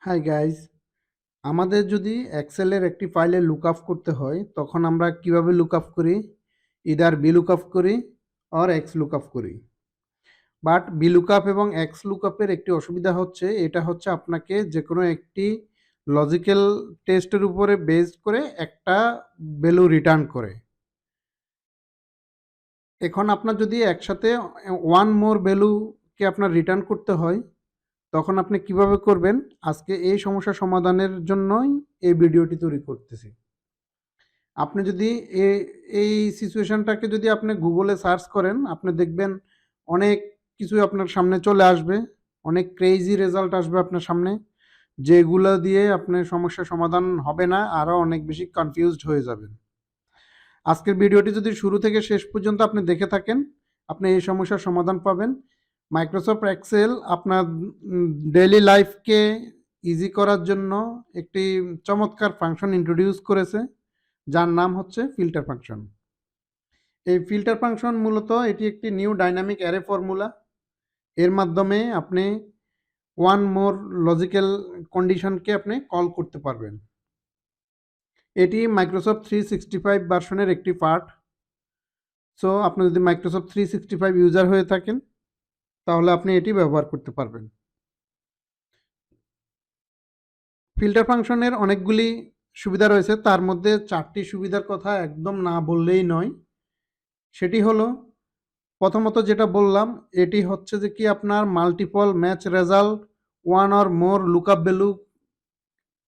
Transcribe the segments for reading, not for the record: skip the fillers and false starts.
Hi guys, আমাদের যদি এক্সেলের একটি ফাইলে লুকআপ করতে হয় তখন আমরা কিভাবে লুকআপ করি? ইদার বি লুকআপ করি অর এক্স লুকআপ করি। বাট বি লুকআপ এবং এক্স লুকআপের একটি অসুবিধা হচ্ছে, এটা হচ্ছে আপনাকে যে কোনো একটি লজিক্যাল টেস্টের উপরে বেস করে একটা ভ্যালু রিটার্ন করে। এখন আপনার যদি একসাথে ওয়ান মোর ভ্যালুকে আপনার রিটার্ন করতে হয় তখন আপনি কিভাবে করবেন? আজকে এই সমস্যা সমাধানের জন্যই এই ভিডিওটি তৈরি করতেছি। আপনি যদি এই সিচুয়েশনটাকে যদি আপনি গুগলে সার্চ করেন, আপনি দেখবেন অনেক কিছুই আপনার সামনে চলে আসবে, অনেক ক্রেজি রেজাল্ট আসবে আপনার সামনে, যেগুলো দিয়ে আপনার সমস্যার সমাধান হবে না, আরও অনেক বেশি কনফিউজড হয়ে যাবেন। আজকের ভিডিওটি যদি শুরু থেকে শেষ পর্যন্ত আপনি দেখে থাকেন, আপনি এই সমস্যার সমাধান পাবেন। মাইক্রোসফট এক্সেল আপনার ডেইলি লাইফকে ইজি করার জন্য একটি চমৎকার ফাংশন ইন্ট্রোডিউস করেছে, যার নাম হচ্ছে ফিল্টার ফাংশন। এই ফিল্টার ফাংশন মূলত এটি একটি নিউ ডাইনামিক অ্যারে ফর্মুলা। এর মাধ্যমে আপনি ওয়ান মোর লজিক্যাল কন্ডিশনকে আপনি কল করতে পারবেন। এটি মাইক্রোসফট 365 ভার্সনের একটি পার্ট। সো আপনি যদি মাইক্রোসফট 365 ইউজার হয়ে থাকেন তাহলে আপনি এটি ব্যবহার করতে পারবেন। ফিল্টার ফাংশনের অনেকগুলি সুবিধা রয়েছে, তার মধ্যে 4টি সুবিধার কথা একদম না বললেই নয়। সেটি হলো, প্রথমত যেটা বললাম, এটি হচ্ছে যে কি আপনার multiple match result one or more lookup value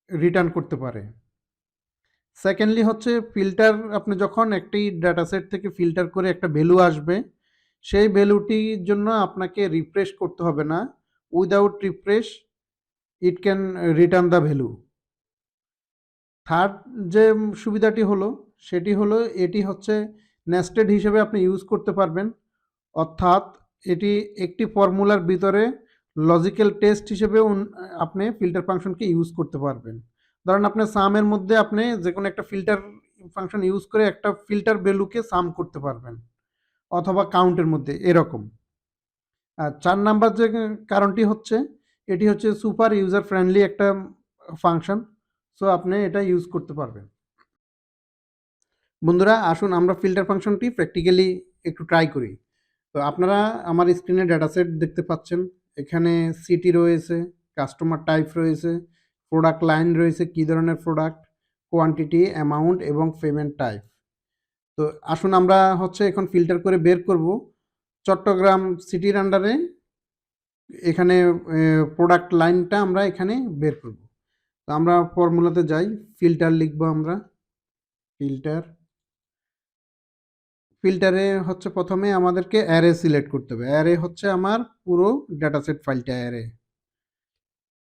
return করতে পারে। সেকেন্ডলি হচ্ছে ফিল্টার, আপনি যখন একটি ডাটাসেট থেকে ফিল্টার করে একটা ভ্যালু আসবে, সেই ভ্যালুটির জন্য আপনাকে রিফ্রেশ করতে হবে না। Without refresh it can return the value. Third যে সুবিধাটি হলো, সেটি হলো এটি হচ্ছে নেস্টেড হিসেবে আপনি ইউজ করতে পারবেন। অর্থাৎ এটি একটি ফর্মুলার ভিতরে লজিক্যাল টেস্ট হিসেবে আপনি ফিল্টার ফাংশনকে ইউজ করতে পারবেন। ধরেন আপনার সামের মধ্যে আপনি যে কোনো একটা ফিল্টার ফাংশন ইউজ করে একটা ফিল্টার ভ্যালুকে সাম করতে পারবেন, অথবা কাউন্টের মধ্যে এরকম। আর 4 নাম্বার যে কারণটি হচ্ছে, এটি হচ্ছে সুপার ইউজার ফ্রেন্ডলি একটা ফাংশন। সো আপনি এটা ইউজ করতে পারবেন। বন্ধুরা, আসুন আমরা ফিল্টার ফাংশনটি প্র্যাকটিক্যালি একটু ট্রাই করি। তো আপনারা আমার স্ক্রিনে ডাটাসেট দেখতে পাচ্ছেন। এখানে সিটি রয়েছে, কাস্টমার টাইপ রয়েছে, প্রোডাক্ট লাইন রয়েছে, কী ধরনের প্রোডাক্ট, কোয়ান্টিটি, অ্যামাউন্ট এবং পেমেন্ট টাইপ। তো আসুন আমরা হচ্ছে এখন ফিল্টার করে বের করব চট্টগ্রাম সিটির আন্ডারে এখানে প্রোডাক্ট লাইনটা আমরা এখানে বের করব। তো আমরা ফর্মুলাতে যাই, ফিল্টার লিখব আমরা। ফিল্টারে হচ্ছে প্রথমে আমাদেরকে অ্যারে সিলেক্ট করতে হবে। অ্যারে হচ্ছে আমার পুরো ডাটাসেট ফাইলটা অ্যারে,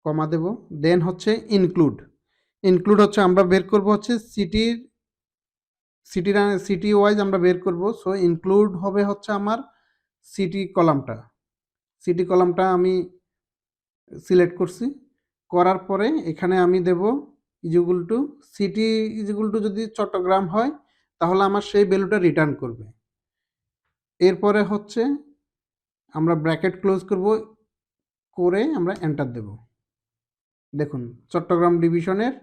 কমা দেব। দেন হচ্ছে ইনক্লুড হচ্ছে আমরা বের করব হচ্ছে সিটি ওয়াইজ আমরা বের করব। সো ইনক্লুড হবে হচ্ছে আমার সিটি কলামটা আমি সিলেক্ট করছি। করার পরে এখানে আমি দেব is equal to city, is equal to যদি চট্টগ্রাম হয় তাহলে আমার সেই ভ্যালুটা রিটার্ন করবে। এরপরে হচ্ছে আমরা ব্র্যাকেট ক্লোজ করব, করে আমরা এন্টার দেব। দেখুন চট্টগ্রাম ডিভিশনের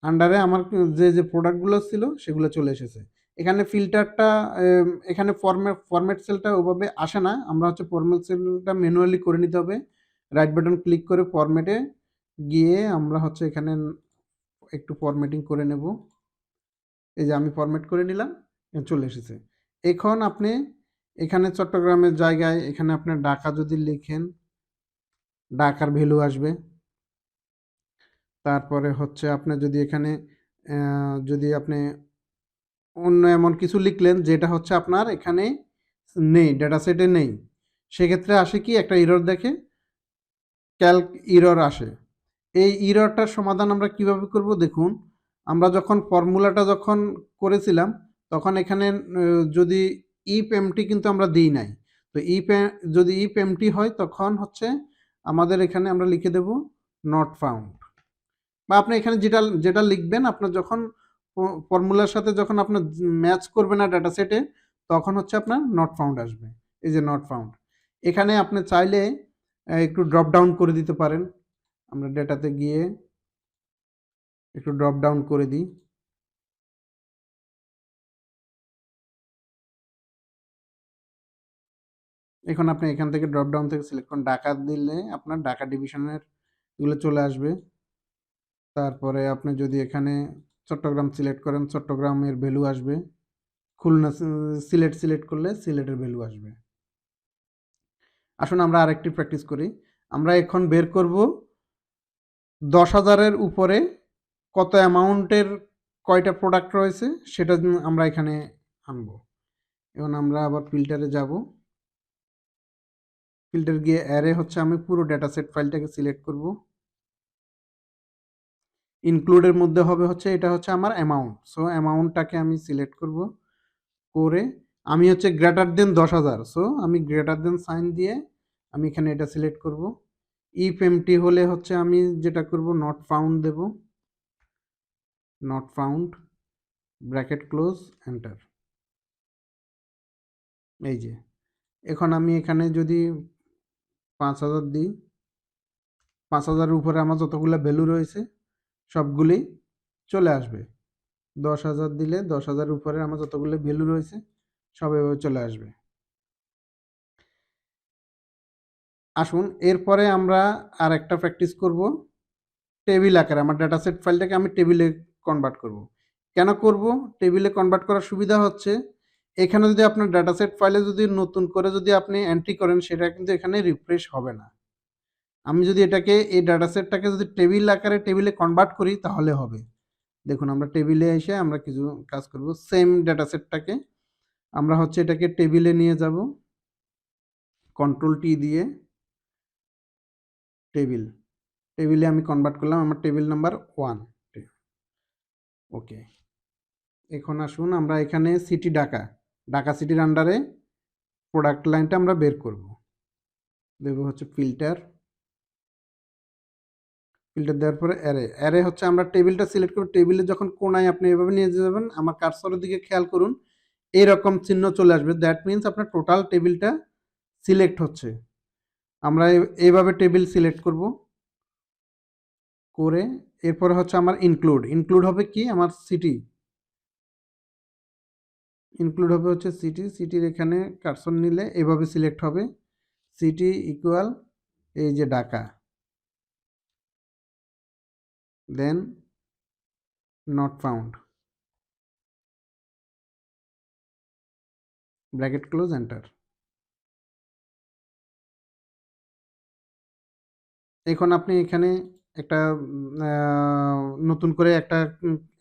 আন্ডারে আমার যে প্রোডাক্টগুলো ছিল সেগুলো চলে এসেছে। এখানে ফিল্টারটা এখানে ফরম্যাট সেলটা ওভাবে আসে না, আমরা হচ্ছে ফরম্যাট সেলটা ম্যানুয়ালি করে নিতে হবে। রাইট বাটন ক্লিক করে ফরম্যাটে গিয়ে আমরা হচ্ছে এখানে একটু ফরম্যাটিং করে নেব। এই যে আমি ফরম্যাট করে নিলাম, চলে এসেছে। এখন আপনি এখানে চট্টগ্রামের জায়গায় এখানে আপনি ঢাকা যদি লিখেন, ঢাকার ভ্যালু আসবে। তারপরে হচ্ছে আপনি যদি এখানে যদি আপনি অন্য এমন কিছু লিখলেন যেটা হচ্ছে আপনার এখানে নেই, ডেটা সেটে নেই, সেক্ষেত্রে আসে কি একটা ইরর দেখে, ক্যালক ইরর আসে। এই ইররটার সমাধান আমরা কিভাবে করব দেখুন। আমরা যখন ফর্মুলাটা যখন করেছিলাম তখন এখানে যদি ইফ এমটি কিন্তু আমরা দিই নাই। তো যদি ইফ এমটি হয় তখন হচ্ছে আমাদের এখানে আমরা লিখে দেব নট ফাউন্ড। বা আপনি এখানে যেটা যেটা লিখবেন আপনার যখন ফর্মুলার সাথে যখন আপনার ম্যাচ করবে না ডাটা সেটে, তখন হচ্ছে আপনার নট ফাউন্ড আসবে। এই যে নট ফাউন্ড, এখানে আপনি চাইলে একটু ড্রপ ডাউন করে দিতে পারেন। আমরা ডেটাতে গিয়ে একটু ড্রপ ডাউন করে দিই। এখন আপনি এখান থেকে ড্রপ ডাউন থেকে সিলেক্ট করুন ঢাকা দিলে আপনার ঢাকা ডিভিশনের এগুলো চলে আসবে। তারপরে আপনি যদি এখানে চট্টগ্রাম সিলেক্ট করেন চট্টগ্রামের ভ্যালু আসবে। খুলনা সিলেক্ট করলে সিলেটের ভ্যালু আসবে। আসুন আমরা আরেকটি প্র্যাকটিস করি। আমরা এখন বের করব 10,000-এর উপরে কত অ্যামাউন্টের কয়টা প্রোডাক্ট রয়েছে সেটা আমরা এখানে আনবো। এখন আমরা আবার ফিল্টারে যাব। ফিল্টার গিয়ে অ্যারে হচ্ছে আমি পুরো ডেটা সেট ফাইলটাকে সিলেক্ট করব। ইনক্লুডের মধ্যে হবে হচ্ছে এটা হচ্ছে আমার অ্যামাউন্ট। সো অ্যামাউন্টটাকে আমি সিলেক্ট করব করে আমি হচ্ছে গ্রেটার দেন 10,000। সো আমি গ্রেটার দেন সাইন দিয়ে আমি এখানে এটা সিলেক্ট করব। ইফ এমটি হলে হচ্ছে আমি যেটা করব নট ফাউন্ড দেব। Not found bracket close enter. এই যে এখন আমি এখানে যদি 5,000 দিই, 5,000-এর উপরে আমার যতগুলো ভ্যালু রয়েছে সবগুলি চলে আসবে। 10,000 দিলে 10,000-এর উপরে আমার যতগুলো ভ্যালু রয়েছে সব এভাবে চলে আসবে। আসুন এরপরে আমরা আর একটা প্র্যাকটিস করব। টেবিল আকারে আমার ডাটা সেট ফাইলটাকে আমি টেবিলে কনভার্ট করব। কেন করব? টেবিলে কনভার্ট করার সুবিধা হচ্ছে এখানে যদি আপনার ডাটা সেট ফাইলে যদি নতুন করে যদি আপনি এন্ট্রি করেন সেটা কিন্তু এখানে রিফ্রেশ হবে না। আমি যদি এটাকে এই ডাটা সেটটাকে যদি টেবিল আকারে টেবিলে কনভার্ট করি তাহলে হবে। দেখুন আমরা টেবিলে এসে আমরা কিছু কাজ করব। সেম ডাটা সেটটাকে আমরা হচ্ছে এটাকে টেবিলে নিয়ে যাব। কন্ট্রোল টি দিয়ে টেবিলে আমি কনভার্ট করলাম আমার টেবিল নাম্বার 1। ওকে, এখন আসুন আমরা এখানে সিটি ঢাকা সিটির আন্ডারে প্রোডাক্ট লাইনটা আমরা বের করব। দেব হচ্ছে ফিল্টার দেওয়ার পরে অ্যারে হচ্ছে আমরা টেবিলটা সিলেক্ট করব। টেবিলে যখন কোনায় আপনি এভাবে নিয়ে যাবেন আমার কার্সরের দিকে খেয়াল করুন এইরকম চিহ্ন চলে আসবে। দ্যাট মিনস আপনার টোটাল টেবিলটা সিলেক্ট হচ্ছে। আমরা এইভাবে টেবিল সিলেক্ট করব করে এরপরে হচ্ছে আমার ইনক্লুড হবে কি আমার সিটি ইনক্লুড হবে হচ্ছে সিটির এখানে কার্সর নিলে এভাবে সিলেক্ট হবে সিটি ইকুয়াল এই যে Dhaka, then not found bracket close enter. এখন আপনি এখানে একটা নতুন করে একটা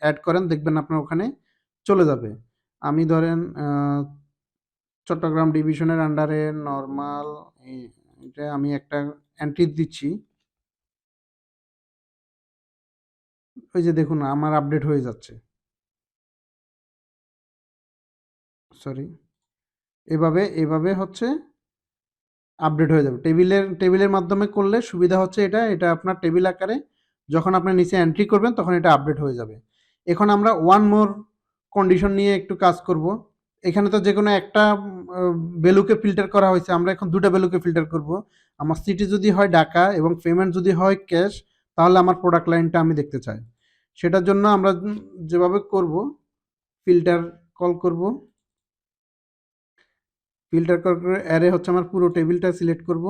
অ্যাড করেন দেখবেন আপনার ওখানে চলে যাবে। আমি ধরেন চট্টগ্রাম ডিভিশনের আন্ডারে নর্মাল এটা আমি একটা এন্ট্রি দিচ্ছি। ওই যে দেখুন আমার আপডেট হয়ে যাচ্ছে। সরি, এভাবে হচ্ছে আপডেট হয়ে যাবে। টেবিলের মাধ্যমে করলে সুবিধা হচ্ছে এটা আপনার টেবিল আকারে যখন আপনি নিচে এন্ট্রি করবেন তখন এটা আপডেট হয়ে যাবে। এখন আমরা ওয়ান মোর কন্ডিশন নিয়ে একটু কাজ করব। এখানে তো যেকোনো একটা ভ্যালুকে ফিল্টার করা হয়েছে, আমরা এখন দুটো ভ্যালুকে ফিল্টার করব। আমার সিটি যদি হয় ঢাকা এবং পেমেন্ট যদি হয় ক্যাশ তাহলে আমার প্রোডাক্ট লাইনটা আমি দেখতে চাই। সেটার জন্য আমরা যেভাবে করব ফিল্টার কল করব। ফিল্টার করে অ্যারে হচ্ছে আমার পুরো টেবিলটা সিলেক্ট করব।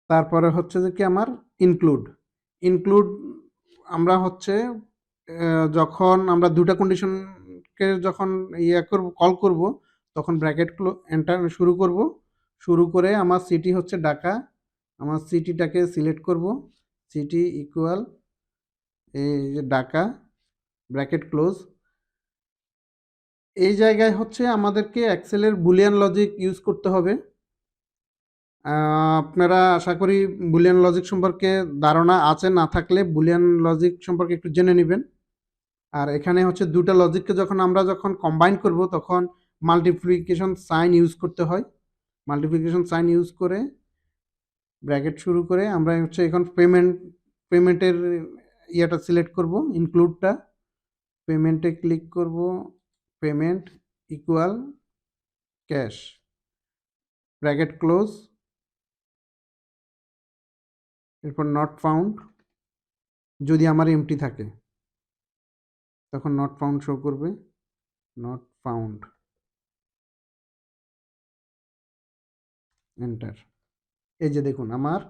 তারপরে হচ্ছে যে কি আমার ইনক্লুড আমরা হচ্ছে যখন আমরা দুটা কন্ডিশনকে যখন কল করব তখন ব্র্যাকেট এন্টার শুরু করে আমার সিটি হচ্ছে ঢাকা, আমার সিটিটাকে সিলেক্ট করব। সিটি ইকুয়াল এই যে ঢাকা ব্র্যাকেট ক্লোজ। এই জায়গায় হচ্ছে আমাদেরকে এক্সেলের বুলিয়ান লজিক ইউজ করতে হবে। আপনারা আশা করি বুলিয়ান লজিক সম্পর্কে ধারণা আছে, না থাকলে বুলিয়ান লজিক সম্পর্কে একটু জেনে নেবেন। আর এখানে হচ্ছে দুটা লজিককে আমরা যখন কম্বাইন করব তখন মাল্টিপ্লিকেশন সাইন ইউজ করতে হয়। মাল্টিপ্লিকেশন সাইন ইউজ করে ব্র্যাকেট শুরু করে আমরা হচ্ছে এখন পেমেন্টের ইয়েটা সিলেক্ট করব, ইনক্লুডটা। পেমেন্টে ক্লিক করব, payment equal cash bracket close এরপর নট ফাউন্ড, যদি আমার এমটি থাকে তখন নট ফাউন্ড শো করবে, নট ফাউন্ড, এন্টার। এই যে দেখুন আমার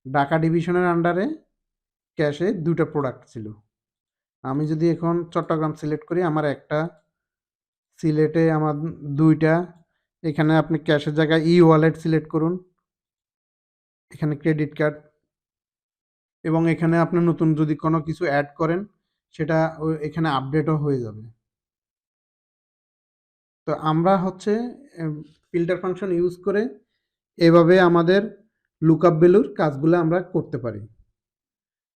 ঢাকা ডিভিশনের আন্ডারে ক্যাশে 2টা প্রোডাক্ট ছিল। আমি যদি এখন চট্টগ্রাম সিলেক্ট করি, আমার একটা, সিলেটে আমার 2টা, এখানে আপনি ক্যাশের জায়গায় ই ওয়ালেট সিলেক্ট করুন, এখানে ক্রেডিট কার্ড, এবং এখানে আপনি নতুন যদি কোনো কিছু অ্যাড করেন সেটা এখানে আপডেটও হয়ে যাবে। তো আমরা হচ্ছে ফিল্টার ফাংশন ইউজ করে এভাবে আমাদের লুকআপ ভ্যালুর কাজগুলো আমরা করতে পারি।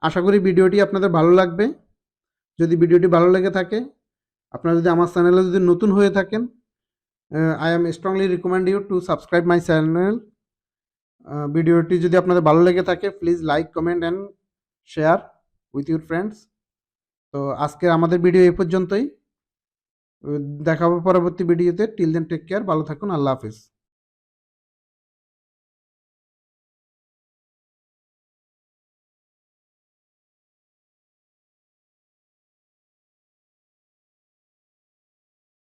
আশা করি ভিডিওটি আপনাদের ভালো লাগবে। যদি ভিডিওটি ভালো লেগে থাকে, আপনারা যদি আমার চ্যানেলে যদি নতুন হয়ে থাকেন, I am strongly recommend you to subscribe my channel. ভিডিওটি যদি আপনাদের ভালো লেগে থাকে, please like, comment and share with your friends. তো আজকে আমাদের ভিডিও এই পর্যন্তই। দেখা হবে পরবর্তী ভিডিওতে। টিল দেন টেক কেয়ার, ভালো থাকুন, আল্লাহ হাফিজ।